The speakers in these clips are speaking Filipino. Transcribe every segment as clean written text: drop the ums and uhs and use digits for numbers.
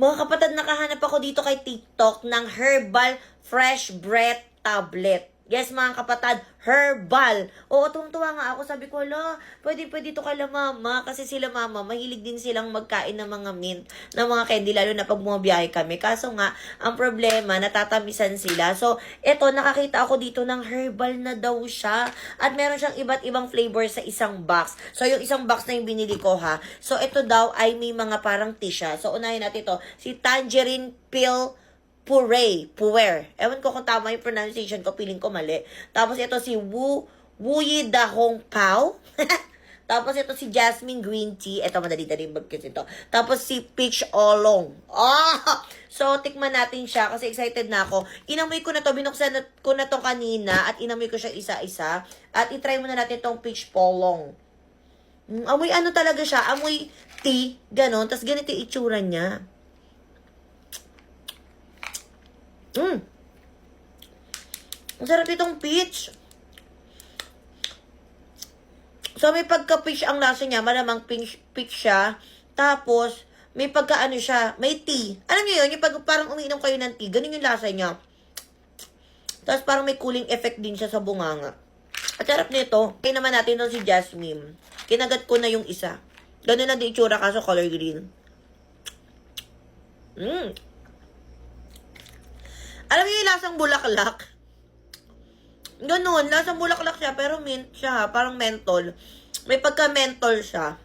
Mga kapatid, nakahanap ako dito kay TikTok ng Herbal Fresh Breath Tablet. Yes, mga kapatid, herbal. Oo, tuwang-tuwa nga ako. Sabi ko, ala, pwede ito kala mama. Kasi sila mama, mahilig din silang magkain ng mga mint, ng mga candy, lalo na pag bumabiyahe kami. Kaso nga, ang problema, natatamisan sila. So, eto, nakakita ako dito ng herbal na daw siya. At meron siyang iba't ibang flavor sa isang box. So, yung isang box na yung binili ko, ha. So, ito daw ay may mga parang tea siya. So, unahin natin ito. Si Tangerine Peel Puer. Ewan ko kung tama yung pronunciation ko, feeling ko mali. Tapos ito si Wuyi Dahong Pao. Tapos ito si Jasmine Green Tea. Ito, madali-dali yung bagkis ito. Tapos si Peach Oolong. So, tikman natin siya kasi excited na ako. Inamoy ko na to, binuksan ko na to kanina at inamoy ko siya isa-isa. At itry muna natin itong Peach Oolong. Amoy ano talaga siya? Amoy tea, ganon. Tapos ganito yung itsura niya. Ang sarap itong peach. So, may pagka-peach ang lasa niya. Malamang peach siya. Tapos, may pagka-ano siya. May tea. Alam niyo yun? Yung pag parang umiinom kayo ng tea. Ganun yung lasa niya. Tapos, parang may cooling effect din siya sa bunganga. At sarap nito. Kaya naman natin doon si Jasmine. Kinagat ko na yung isa. Ganun lang din itsura kaso color green. Alam niyo yung lasang bulaklak? Ganun, lasang bulaklak siya, pero mint siya, parang mentol. May pagka-mentol siya.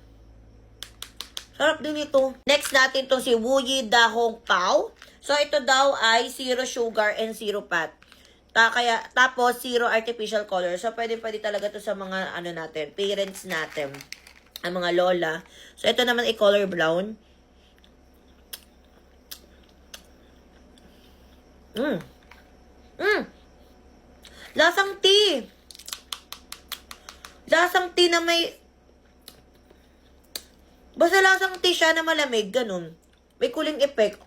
Sarap din ito. Next natin itong si Wuyi Dahong Pao. So, ito daw ay zero sugar and zero fat. Tapos, zero artificial color. So, pwede talaga to sa mga, natin, parents natin. Ang mga lola. So, ito naman ay color brown. Lasang tea. Lasang tea na may... Basta lasang tea siya na malamig, ganun. May cooling effect.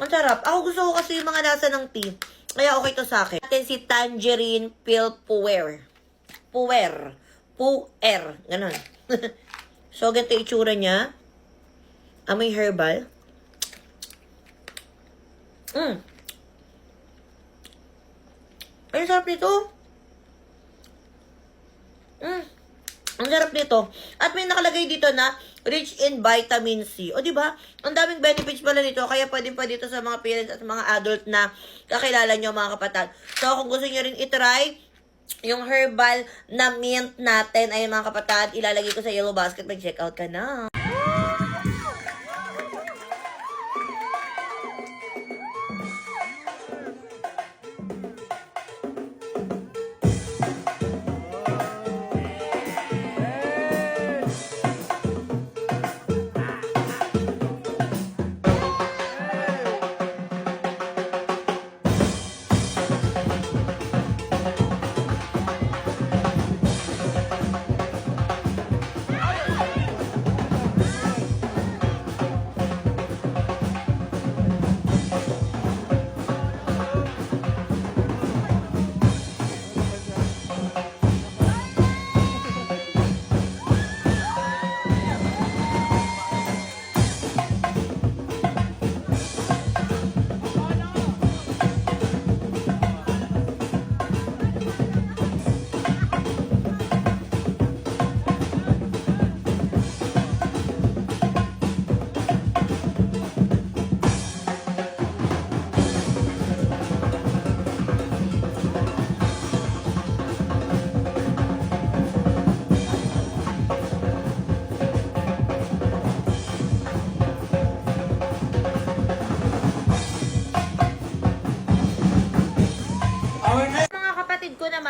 Ang sarap. Ako gusto ko kasi yung mga lasa ng tea. Kaya okay to sa akin. Natin si Tangerine Peel Puer. Ganun. So, ganito yung itsura niya. Amoy herbal. Ang sarap nito. Ang sarap nito. At may nakalagay dito na rich in vitamin C. O, diba? Ang daming benefits pala nito. Kaya pwede ito sa mga parents at mga adult na kakilala nyo, mga kapatid. So, kung gusto nyo rin itry, yung herbal na mint natin, ay mga kapatid, ilalagay ko sa yellow basket. Mag-check out ka na.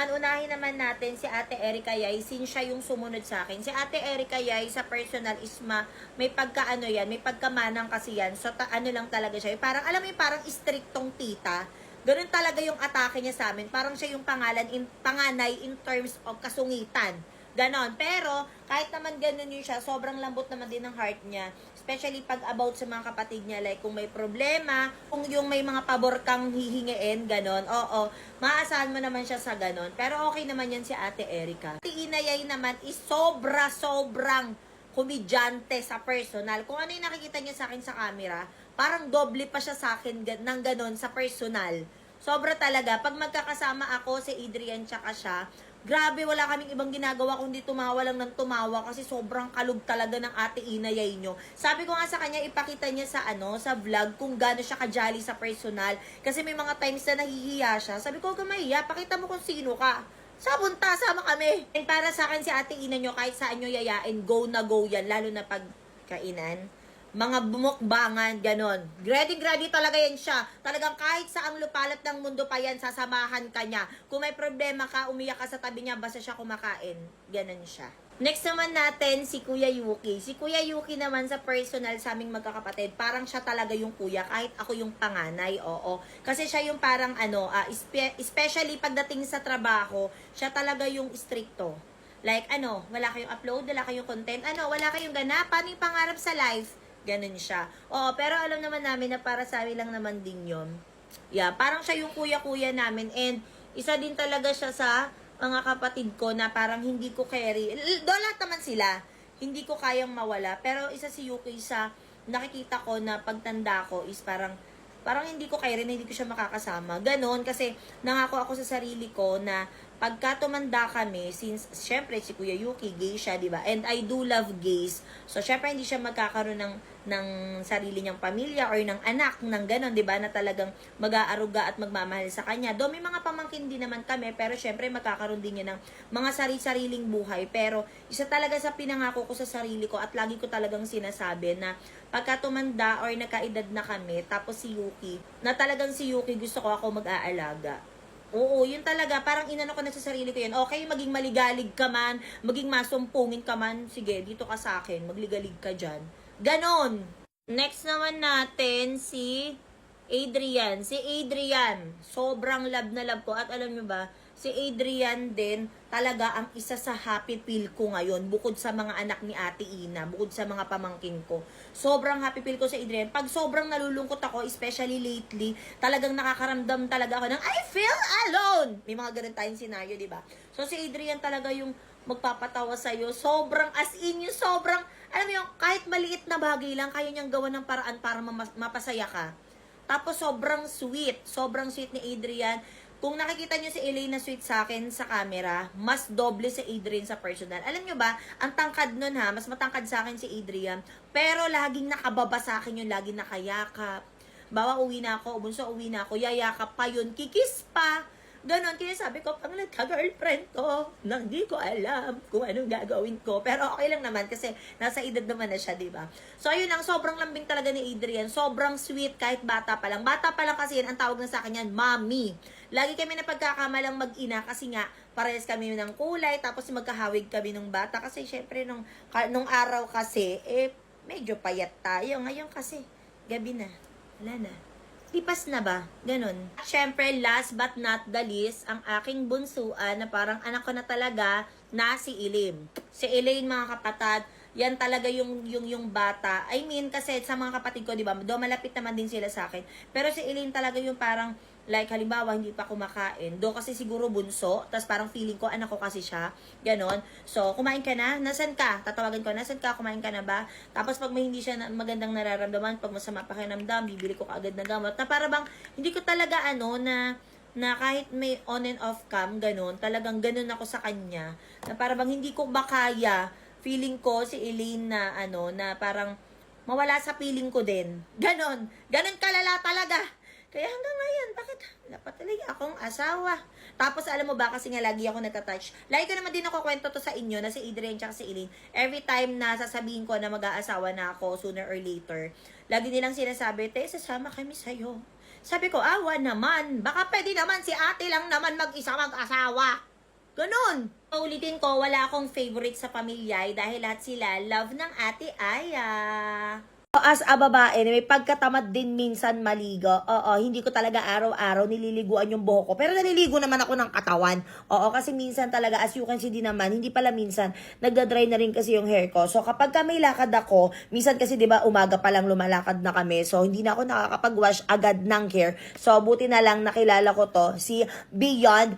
Unahin naman natin si Ate Erica Yay, since siya yung sumunod sa akin. Si Ate Erica Yay sa personal is may pagkaano yan, may pagkamanang kasi yan. So, ano lang talaga siya. Parang, alam mo yung parang striktong tita. Ganun talaga yung atake niya sa amin. Parang siya yung panganay in terms of kasungitan. Ganon. Pero, kahit naman ganun yun siya, sobrang lambot naman din ng heart niya. Especially pag about sa mga kapatid niya. Like, kung may problema, kung yung may mga pabor kang hihingiin, ganon. Oo, maasahan mo naman siya sa ganon. Pero okay naman yan si Ate Erica. Si Inayay naman is sobrang komedyante sa personal. Kung ano yung nakikita niya sa akin sa camera, parang doble pa siya sa akin ng ganon sa personal. Sobra talaga. Pag magkakasama ako, si Adrian tsaka siya, grabe, wala kaming ibang ginagawa kundi tumawa lang ng tumawa kasi sobrang kalug talaga ng ate inayay nyo. Sabi ko nga sa kanya, ipakita niya sa sa vlog kung gaano siya kajali sa personal. Kasi may mga times na nahihiya siya. Sabi ko, huwag kang mahiya, pakita mo kung sino ka. Sabunta, sama kami. And para sa akin, si ate ina nyo, kahit saan nyo yayain, go na go yan. Lalo na pag kainan. Mga bumukbangan, ganon. Ready talaga yan siya. Talagang kahit sa ang lupalat ng mundo pa yan, sasamahan ka niya. Kung may problema ka, umiyak ka sa tabi niya, basta siya kumakain. Ganon siya. Next naman natin, si Kuya Yuki. Si Kuya Yuki naman sa personal sa aming magkakapatid, parang siya talaga yung kuya, kahit ako yung panganay, oo. Kasi siya yung parang especially pagdating sa trabaho, siya talaga yung stricto. Like wala kayong upload, wala kayong content, wala kayong ganap, paano yung pangarap sa life? Ganun siya. Oo, pero alam naman namin na para sa amin lang naman din yun. Yeah, parang siya yung kuya-kuya namin. And isa din talaga siya sa mga kapatid ko na parang hindi ko carry. Lahat naman sila. Hindi ko kayang mawala. Pero isa si Yuki sa nakikita ko na pagtanda ko is parang hindi ko carry na hindi ko siya makakasama. Ganon, kasi nangako ako sa sarili ko na pagka tumanda kami, since syempre si Kuya Yuki, gay siya, di ba? And I do love gays. So syempre hindi siya magkakaroon ng sarili niyang pamilya or ng anak, ng ganon, di ba? Na talagang mag-aaruga at magmamahal sa kanya. Do may mga pamangkin din naman kami, pero syempre magkakaroon din niya ng mga sariling buhay. Pero isa talaga sa pinangako ko sa sarili ko at lagi ko talagang sinasabi na pagka tumanda or nakaedad na kami, tapos si Yuki, na talagang si Yuki gusto ko ako mag-aalaga. Oo, yun talaga. Parang inano ko na sa sarili ko yan. Okay, maging maligalig ka man, maging masumpungin ka man, sige, dito ka sa akin, magligalig ka dyan. Ganon. Next naman natin, si Adrian. Si Adrian, sobrang love na love ko. At alam nyo ba, si Adrian din, talaga ang isa sa happy pill ko ngayon, bukod sa mga anak ni Ate Ina, bukod sa mga pamangkin ko. Sobrang happy pill ko sa Adrian. Pag sobrang nalulungkot ako, especially lately, talagang nakakaramdam talaga ako ng, I feel alone! May mga ganun tayong senaryo, di ba? So, si Adrian talaga yung magpapatawa sa'yo. Sobrang, as in yung sobrang, alam mo yung, kahit maliit na bagay lang, kaya niyang gawa ng paraan para mapasaya ka. Tapos, sobrang sweet ni Adrian. Kung nakikita nyo si Elaine na sweet sa akin sa camera, mas doble si Adrian sa personal. Alam nyo ba, ang tangkad nun mas matangkad sa akin si Adrian, pero laging nakababa sa akin yun, laging nakayakap. Bawa uwi na ako, bunso uwi na ako, yayakap pa yun, kikis pa. Ganon, kaya sabi ko, pang nagka-girlfriend ko, nang di ko alam kung anong gagawin ko. Pero okay lang naman kasi nasa edad naman na siya, diba? So, ayun ang sobrang lambing talaga ni Adrian. Sobrang sweet kahit bata pa lang. Bata pa lang kasi yan, ang tawag na sa akin yan, mommy. Lagi kami na pagkakamalang mag-ina kasi nga, parehas kami ng kulay, tapos magkahawig kami ng bata. Kasi syempre, nung araw kasi, medyo payat tayo. Ngayon kasi, gabi na. Wala na. Lipas na ba? Ganon. Siyempre, last but not the least, ang aking bunsuan na parang anak ko na talaga na si Elaine. Si Elaine, mga kapatid, yan talaga yung bata. I mean, kasi sa mga kapatid ko, di ba, do malapit naman din sila sa akin. Pero si Elaine talaga yung parang, like, halimbawa, hindi pa kumakain. Do kasi siguro bunso, tas parang feeling ko, anak ko kasi siya. Ganon. So, kumain ka na? Nasaan ka? Tatawagan ko, nasaan ka? Kumain ka na ba? Tapos, pag may hindi siya magandang nararamdaman, pag masama pakiramdam, bibili ko kaagad na gamot. Na para bang, hindi ko talaga, na kahit may on and off cam, ganon, talagang ganon ako sa kanya. Na para bang, hindi ko ba kaya, feeling ko, si Elaine na, na parang, mawala sa feeling ko din. Ganon. Ganon kalala talaga. Kaya hanggang ngayon, bakit wala pa talaga akong asawa? Tapos alam mo ba, kasi nga lagi ako nagka-touch. Lagi ko naman din ako kwento to sa inyo na si Adrian tsaka si Elaine. Every time na sasabihin ko na mag-aasawa na ako sooner or later, lagi nilang sinasabi, te, sasama kami sa'yo. Sabi ko, awa naman. Baka pwede naman si ate lang naman mag-isa mag-asawa. Ganon. Paulitin ko, wala akong favorite sa pamilya dahil lahat sila love ng ate Aya. As a babae, may pagkatamad din minsan maligo. Oo, hindi ko talaga araw-araw nililiguan yung buhok ko. Pero naliligo naman ako ng katawan. Oo, kasi minsan talaga, as you can see din naman, hindi pala minsan, nagda-dry na rin kasi yung hair ko. So, kapag may lakad ako, minsan kasi, di ba, umaga pa lang lumalakad na kami. So, hindi na ako nakakapag-wash agad ng hair. So, buti na lang nakilala ko to, si Beyond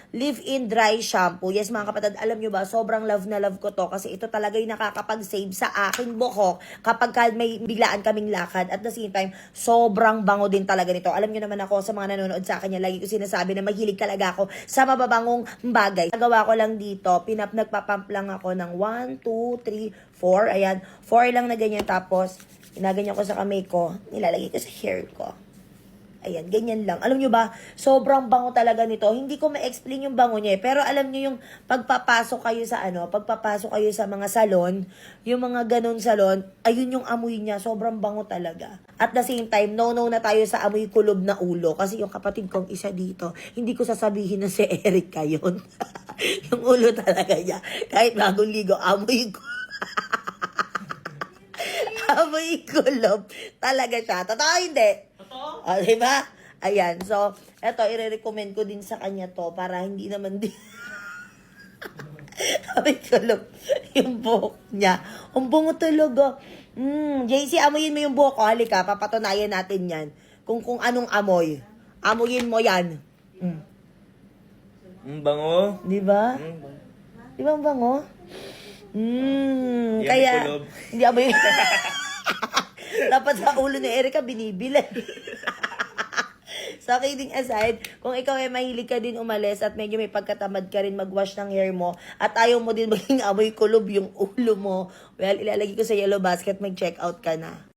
Live-In Dry Shampoo. Yes, mga kapatid, alam nyo ba, sobrang love na love ko to kasi ito talaga yung nakakapag-save sa aking buhok kapag may biglaan kaming lakad. At the same time, sobrang bango din talaga nito. Alam niyo naman ako, sa mga nanonood sa akin, lagi ko sinasabi na mahilig talaga ako sa mababangong bagay. Nagawa ko lang dito, nagpapump lang ako ng 1, 2, 3, 4. Ayan, 4 lang na ganyan. Tapos, ginaganyan ko sa kamay ko, nilalagay ko sa hair ko. Ayan, ganyan lang. Alam nyo ba, sobrang bango talaga nito. Hindi ko ma-explain yung bango niya eh. Pero alam nyo yung pagpapasok kayo sa pagpapasok kayo sa mga salon, yung mga ganun salon, ayun yung amoy niya. Sobrang bango talaga. At the same time, no na tayo sa amoy kulob na ulo. Kasi yung kapatid kong isa dito, hindi ko sasabihin na si Erica yun. Yung ulo talaga niya. Kahit bagong ligo, amoy ko. Amoy kulob. Talaga siya. Totoo hindi? O, diba? Ayan. So, eto, i-recommend ko din sa kanya to para hindi naman din amoy kulob yung buhok niya. Ang bungo talaga. JC, amoyin mo yung buhok ko. Halika, papatunayan natin yan. Kung anong amoy. Amoyin mo yan. Bango. Diba? Bango. Diba ang bango? Yan, Kaya, kulob. hindi amoy. Dapat sa ulo ni Erica, binibilan. So, kidding aside, kung ikaw ay mahilig ka din umalis at medyo may pagkatamad ka rin mag-wash ng hair mo at ayaw mo din maging amoy kulob yung ulo mo, well, ilalagay ko sa yellow basket, mag-check out ka na.